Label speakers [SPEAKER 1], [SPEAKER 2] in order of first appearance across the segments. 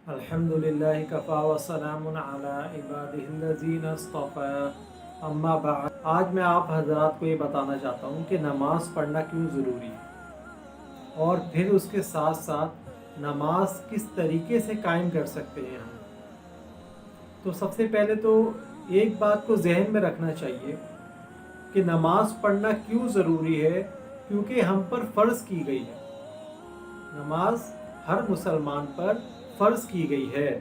[SPEAKER 1] الحمدللہ کفا وسلام علی عبادہ الذین اصطفی اما بعد۔ آج میں آپ حضرات کو یہ بتانا چاہتا ہوں کہ نماز پڑھنا کیوں ضروری ہے، اور پھر اس کے ساتھ ساتھ نماز کس طریقے سے قائم کر سکتے ہیں ہم۔ تو سب سے پہلے تو ایک بات کو ذہن میں رکھنا چاہیے کہ نماز پڑھنا کیوں ضروری ہے، کیونکہ ہم پر فرض کی گئی ہے۔ نماز ہر مسلمان پر فرض کی گئی ہے،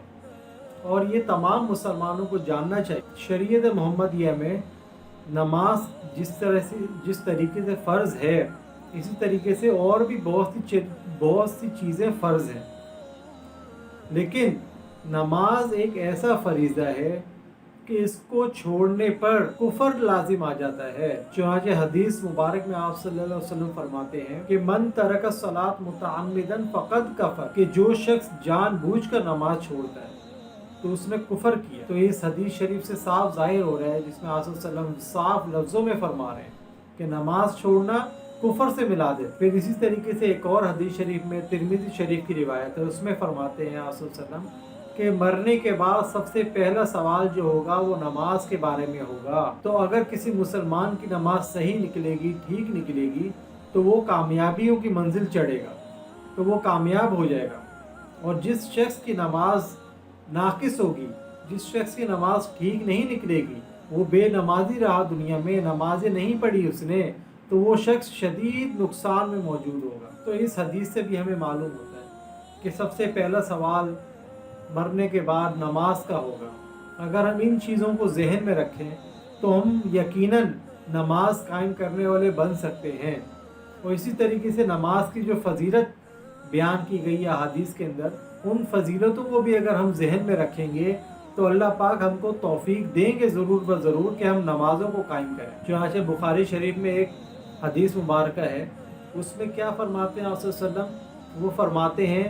[SPEAKER 1] اور یہ تمام مسلمانوں کو جاننا چاہیے۔ شریعت محمدیہ میں نماز جس طریقے سے فرض ہے، اسی طریقے سے اور بھی بہت سی چیزیں فرض ہیں، لیکن نماز ایک ایسا فریضہ ہے کہ اس کو چھوڑنے پر کفر لازم آ جاتا ہے۔ چنانچہ حدیث مبارک میں آپ صلی اللہ علیہ وسلم فرماتے ہیں کہ من ترک الصلاۃ متعمدا فقد کفر، کہ جو شخص جان بوجھ کر نماز چھوڑتا ہے تو اس نے کفر کیا۔ تو اس حدیث شریف سے صاف ظاہر ہو رہا ہے، جس میں آپ صلی اللہ علیہ وسلم صاف لفظوں میں فرما رہے ہیں کہ نماز چھوڑنا کفر سے ملا دے۔ پھر اسی طریقے سے ایک اور حدیث شریف میں ترمذی شریف کی روایت ہے، اس میں فرماتے ہیں آپ صلی اللہ علیہ وسلم کہ مرنے کے بعد سب سے پہلا سوال جو ہوگا وہ نماز کے بارے میں ہوگا۔ تو اگر کسی مسلمان کی نماز صحیح نکلے گی، ٹھیک نکلے گی، تو وہ کامیابیوں کی منزل چڑھے گا، تو وہ کامیاب ہو جائے گا۔ اور جس شخص کی نماز ناقص ہوگی، جس شخص کی نماز ٹھیک نہیں نکلے گی، وہ بے نمازی رہا دنیا میں، نمازیں نہیں پڑھی اس نے، تو وہ شخص شدید نقصان میں موجود ہوگا۔ تو اس حدیث سے بھی ہمیں معلوم ہوتا ہے کہ سب سے پہلا سوال مرنے کے بعد نماز کا ہوگا۔ اگر ہم ان چیزوں کو ذہن میں رکھیں تو ہم یقیناً نماز قائم کرنے والے بن سکتے ہیں۔ اور اسی طریقے سے نماز کی جو فضیلت بیان کی گئی ہے حدیث کے اندر، ان فضیلتوں کو بھی اگر ہم ذہن میں رکھیں گے تو اللہ پاک ہم کو توفیق دیں گے ضرور بضرور کہ ہم نمازوں کو قائم کریں۔ چنانچہ بخاری شریف میں ایک حدیث مبارکہ ہے، اس میں کیا فرماتے ہیں آپ صلی اللہ علیہ وسلم؟ وہ فرماتے ہیں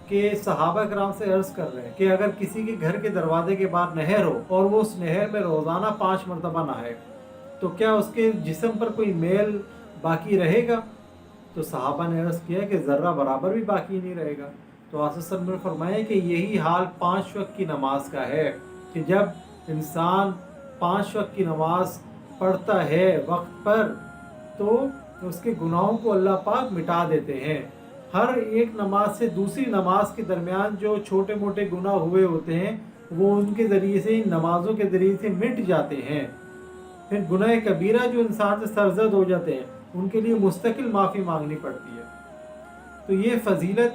[SPEAKER 1] کہ صحابہ کرام سے عرض کر رہے ہیں کہ اگر کسی کے گھر کے دروازے کے بعد نہر ہو اور وہ اس نہر میں روزانہ 5 مرتبہ نہائے، تو کیا اس کے جسم پر کوئی میل باقی رہے گا؟ تو صحابہ نے عرض کیا کہ ذرہ برابر بھی باقی نہیں رہے گا۔ تو آصف صلی اللہ علیہ وسلم نے فرمایا کہ یہی حال 5 وقت کی نماز کا ہے، کہ جب انسان 5 وقت کی نماز پڑھتا ہے وقت پر تو اس کے گناہوں کو اللہ پاک مٹا دیتے ہیں۔ ہر ایک نماز سے دوسری نماز کے درمیان جو چھوٹے موٹے گناہ ہوئے ہوتے ہیں وہ ان کے ذریعے سے، ان نمازوں کے ذریعے سے مٹ جاتے ہیں۔ پھر گناہ کبیرہ جو انسان سے سرزد ہو جاتے ہیں ان کے لیے مستقل معافی مانگنی پڑتی ہے۔ تو یہ فضیلت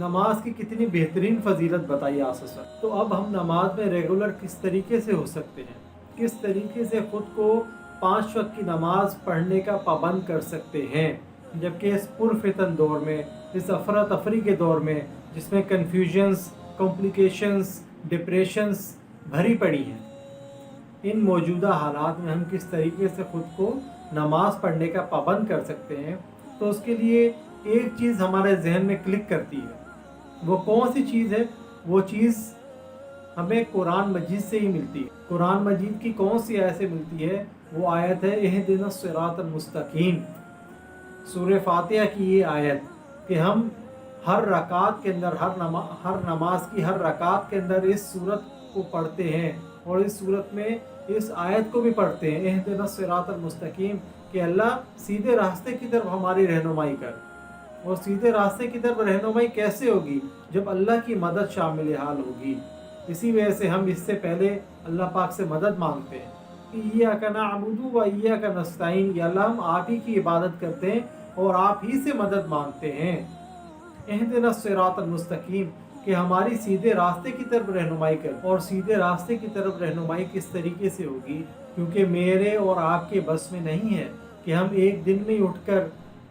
[SPEAKER 1] نماز کی کتنی بہترین فضیلت بتائی آسا۔ تو اب ہم نماز میں ریگولر کس طریقے سے ہو سکتے ہیں، کس طریقے سے خود کو 5 وقت کی نماز پڑھنے کا پابند کر سکتے ہیں، جبکہ اس پرفتن دور میں، اس افراتفری کے دور میں جس میں کنفیوژنز، کمپلیکیشنز، ڈپریشنز بھری پڑی ہیں، ان موجودہ حالات میں ہم کس طریقے سے خود کو نماز پڑھنے کا پابند کر سکتے ہیں۔ تو اس کے لیے ایک چیز ہمارے ذہن میں کلک کرتی ہے۔ وہ کون سی چیز ہے؟ وہ چیز ہمیں قرآن مجید سے ہی ملتی ہے۔ قرآن مجید کی کون سی آیت سے ملتی ہے؟ وہ آیت ہے اہدنا الصراط المستقیم، سورہ فاتحہ کی یہ آیت، کہ ہم ہر رکعت کے اندر، ہر نماز کی ہر رکعت کے اندر اس سورت کو پڑھتے ہیں، اور اس سورت میں اس آیت کو بھی پڑھتے ہیں، اہدنا الصراط المستقیم، کہ اللہ سیدھے راستے کی طرف ہماری رہنمائی کر۔ اور سیدھے راستے کی طرف رہنمائی کیسے ہوگی؟ جب اللہ کی مدد شامل حال ہوگی۔ اسی وجہ سے ہم اس سے پہلے اللہ پاک سے مدد مانگتے ہیں، ایاک نعبد و ایاک نستعین، یا اللہ ہم آپ ہی کی عبادت کرتے ہیں اور آپ ہی سے مدد مانگتے ہیں۔ اہدنا الصراط المستقیم، کہ ہماری سیدھے راستے کی طرف رہنمائی کر۔ اور سیدھے راستے کی طرف رہنمائی کس طریقے سے ہوگی؟ کیونکہ میرے اور آپ کے بس میں نہیں ہے کہ ہم ایک دن میں اٹھ کر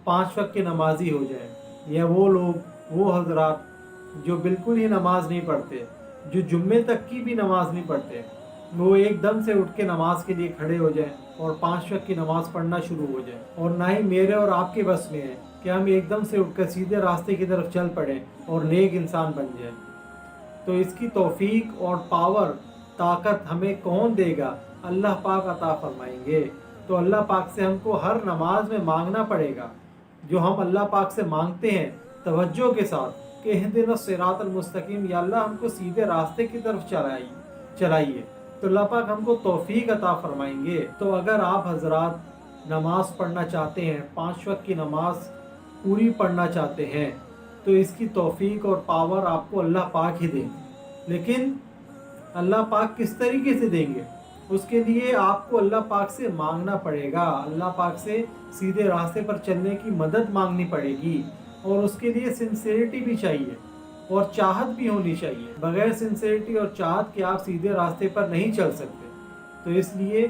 [SPEAKER 1] 5 وقت کے نمازی ہو جائیں، یا وہ لوگ، وہ حضرات جو بالکل ہی نماز نہیں پڑھتے، جو جمعے تک کی بھی نماز نہیں پڑھتے، وہ ایک دم سے اٹھ کے نماز کے لیے کھڑے ہو جائیں اور 5 وقت کی نماز پڑھنا شروع ہو جائیں۔ اور نہ ہی میرے اور آپ کے بس میں ہے کہ ہم ایک دم سے اٹھ کر سیدھے راستے کی طرف چل پڑیں اور نیک انسان بن جائیں۔ تو اس کی توفیق اور پاور، طاقت ہمیں کون دے گا؟ اللہ پاک عطا فرمائیں گے۔ تو اللہ پاک سے ہم کو ہر نماز میں مانگنا پڑے گا، جو ہم اللہ پاک سے مانگتے ہیں توجہ کے ساتھ کہ اہدنا الصراط المستقیم، یا اللہ ہم کو سیدھے راستے کی طرف چلائیے، تو اللہ پاک ہم کو توفیق عطا فرمائیں گے۔ تو اگر آپ حضرات نماز پڑھنا چاہتے ہیں، 5 وقت کی نماز پوری پڑھنا چاہتے ہیں، تو اس کی توفیق اور پاور آپ کو اللہ پاک ہی دیں گے۔ لیکن اللہ پاک کس طریقے سے دیں گے؟ اس کے لیے آپ کو اللہ پاک سے مانگنا پڑے گا، اللہ پاک سے سیدھے راستے پر چلنے کی مدد مانگنی پڑے گی، اور اس کے لیے سنسیریٹی بھی چاہیے اور چاہت بھی ہونی چاہیے۔ بغیر سنسیریٹی اور چاہت کے آپ سیدھے راستے پر نہیں چل سکتے۔ تو اس لیے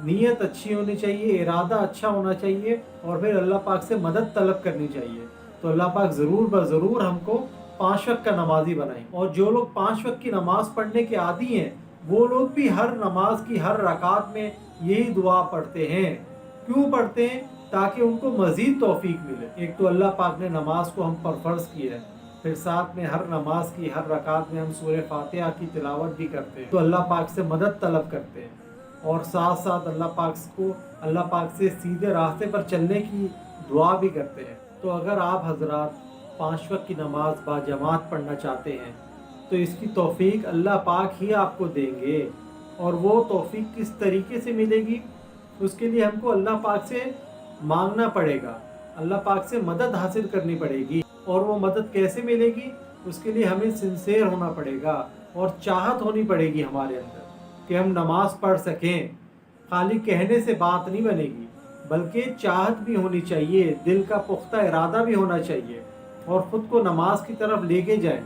[SPEAKER 1] نیت اچھی ہونی چاہیے، ارادہ اچھا ہونا چاہیے، اور پھر اللہ پاک سے مدد طلب کرنی چاہیے۔ تو اللہ پاک ضرور بضرور ہم کو 5 وقت کا نمازی بنائیں۔ اور جو لوگ 5 وقت کی نماز پڑھنے کے عادی ہیں، وہ لوگ بھی ہر نماز کی ہر رکعت میں یہی دعا پڑھتے ہیں۔ کیوں پڑھتے ہیں؟ تاکہ ان کو مزید توفیق ملے۔ ایک تو اللہ پاک نے نماز کو ہم پر فرض کیا ہے، پھر ساتھ میں ہر نماز کی ہر رکعت میں ہم سورہ فاتحہ کی تلاوت بھی کرتے ہیں، تو اللہ پاک سے مدد طلب کرتے ہیں، اور ساتھ ساتھ اللہ پاک سے سیدھے راستے پر چلنے کی دعا بھی کرتے ہیں۔ تو اگر آپ حضرات 5 وقت کی نماز باجماعت پڑھنا چاہتے ہیں تو اس کی توفیق اللہ پاک ہی آپ کو دیں گے۔ اور وہ توفیق کس طریقے سے ملے گی؟ اس کے لیے ہم کو اللہ پاک سے مانگنا پڑے گا، اللہ پاک سے مدد حاصل کرنی پڑے گی۔ اور وہ مدد کیسے ملے گی؟ اس کے لیے ہمیں سنسیئر ہونا پڑے گا، اور چاہت ہونی پڑے گی ہمارے اندر کہ ہم نماز پڑھ سکیں۔ خالی کہنے سے بات نہیں بنے گی، بلکہ چاہت بھی ہونی چاہیے، دل کا پختہ ارادہ بھی ہونا چاہیے، اور خود کو نماز کی طرف لے کے جائیں،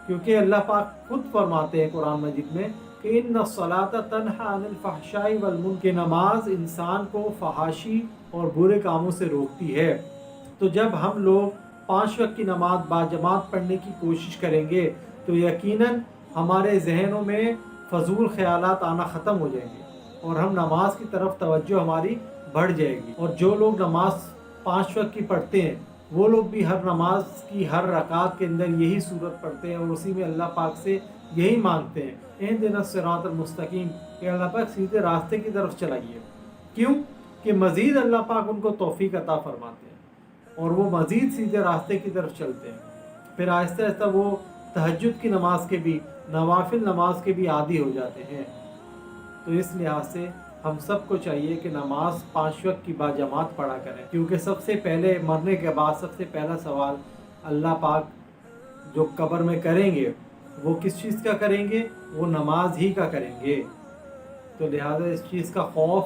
[SPEAKER 1] کیونکہ اللہ پاک خود فرماتے ہیں قرآن مجید میں کہ ان الصلاۃ تنہی عن الفحشاء والمنکر، کہ نماز انسان کو فحاشی اور برے کاموں سے روکتی ہے۔ تو جب ہم لوگ 5 وقت کی نماز باجماعت پڑھنے کی کوشش کریں گے تو یقیناً ہمارے ذہنوں میں فضول خیالات آنا ختم ہو جائیں گے، اور ہم نماز کی طرف توجہ ہماری بڑھ جائے گی۔ اور جو لوگ نماز 5 وقت کی پڑھتے ہیں، وہ لوگ بھی ہر نماز کی ہر رکعت کے اندر یہی سورت پڑھتے ہیں، اور اسی میں اللہ پاک سے یہی مانگتے ہیں اہدنا الصراط المستقیم، کہ اللہ پاک سیدھے راستے کی طرف چلائیے۔ کیوں؟ کہ مزید اللہ پاک ان کو توفیق عطا فرماتے ہیں، اور وہ مزید سیدھے راستے کی طرف چلتے ہیں۔ پھر آہستہ آہستہ وہ تہجد کی نماز کے بھی، نوافل نماز کے بھی عادی ہو جاتے ہیں۔ تو اس لحاظ سے ہم سب کو چاہیے کہ نماز 5 وقت کی باجماعت پڑھا کریں، کیونکہ سب سے پہلے مرنے کے بعد سب سے پہلا سوال اللہ پاک جو قبر میں کریں گے وہ کس چیز کا کریں گے؟ وہ نماز ہی کا کریں گے۔ تو لہٰذا اس چیز کا خوف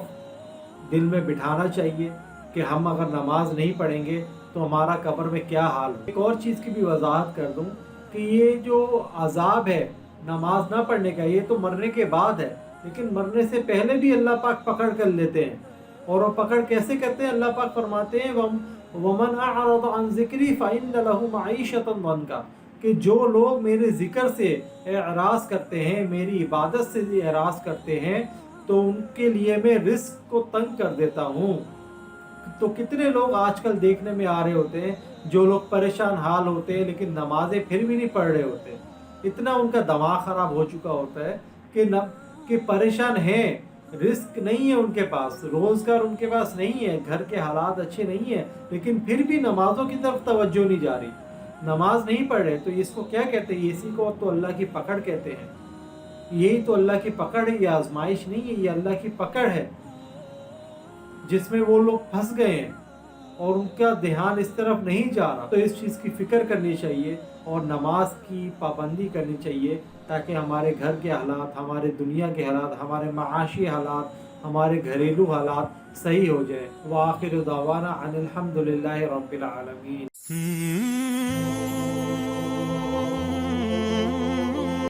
[SPEAKER 1] دل میں بٹھانا چاہیے کہ ہم اگر نماز نہیں پڑھیں گے تو ہمارا قبر میں کیا حال ہو۔ ایک اور چیز کی بھی وضاحت کر دوں کہ یہ جو عذاب ہے نماز نہ پڑھنے کا، یہ تو مرنے کے بعد ہے، لیکن مرنے سے پہلے بھی اللہ پاک پکڑ کر لیتے ہیں۔ اور وہ پکڑ کیسے کرتے ہیں؟ اللہ پاک فرماتے ہیں وَمَنْ أَعْرَضَ عَنْ ذِكْرِي فَإِنَّ لَهُ مَعِيشَةً ضَنْكًا، کہ جو لوگ میرے ذکر سے اعراض کرتے ہیں، میری عبادت سے اعراض کرتے ہیں، تو ان کے لیے میں رزق کو تنگ کر دیتا ہوں۔ تو کتنے لوگ آج کل دیکھنے میں آ رہے ہوتے ہیں جو لوگ پریشان حال ہوتے ہیں لیکن نمازیں پھر بھی نہیں پڑھ رہے ہوتے، اتنا ان کا دماغ خراب ہو چکا ہوتا ہے کہ پریشان ہیں، رزق نہیں ہے ان کے پاس، روزگار ان کے پاس نہیں ہے، گھر کے حالات اچھے نہیں ہیں، لیکن پھر بھی نمازوں کی طرف توجہ نہیں جا رہی، نماز نہیں پڑھ رہے۔ تو اس کو کیا کہتے ہیں؟ اسی کو تو اللہ کی پکڑ کہتے ہیں۔ یہی تو اللہ کی پکڑ ہے، یہ آزمائش نہیں ہے، یہ اللہ کی پکڑ ہے جس میں وہ لوگ پھنس گئے ہیں اور ان کا دھیان اس طرف نہیں جا رہا۔ تو اس چیز کی فکر کرنی چاہیے اور نماز کی پابندی کرنی چاہیے، تاکہ ہمارے گھر کے حالات، ہمارے دنیا کے حالات، ہمارے معاشی حالات، ہمارے گھریلو حالات صحیح ہو جائے۔ وآخر دعوانا ان الحمد للہ رب العالمین۔